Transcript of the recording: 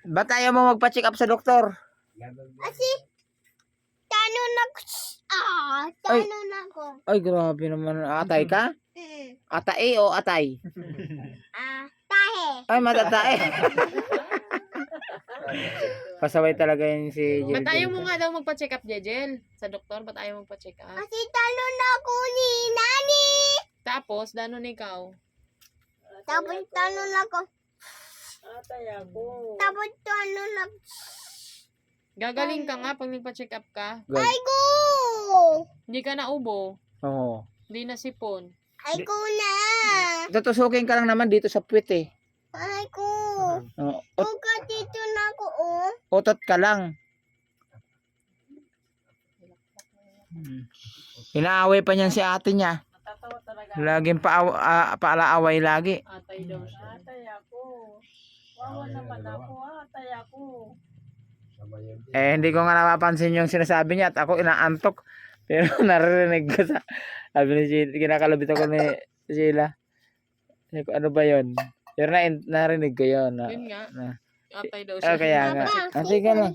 Ba't ayaw mo magpa-check up sa doktor? Kasi, tanong ako. Ay, grabe naman. Atay ka? Atay o atay? Tahe. Ay, matatae. Pasaway talaga yun si Jel. Ba't ayaw mo nga daw magpa-check up, Jejel? Sa doktor, ba't ayaw magpa-check up? Kasi tanong ako ni Nani. Tapos, danon ikaw. Tapos tanong ako. Tapos tanong ako. Gagaling ka nga pag nagpa-check up ka. Ay ko. Hindi ka na ubo. Oo. Hindi na sipon. Ay ko na. Tutusukin ka lang naman dito sa puwit eh. Ay ko. Oo. Huwag dito na ako, oh. Utot ka lang. Inaaway pa niyan si ate niya. Natatawa talaga. Laging paalaaway lagi. Atay daw siya. Atay ako. Wawa naman ako, atay ako. Eh, hindi ko nga napapansin yung sinasabi niya at ako inaantok. Pero naririnig ko sa, sabi ni Sheila, kinakalabit ako ni Sheila. Sabi ko, ano ba yun? Pero narinig ko yun. Yun nga. Na, Atay daw siya. kaya nga. Sige na.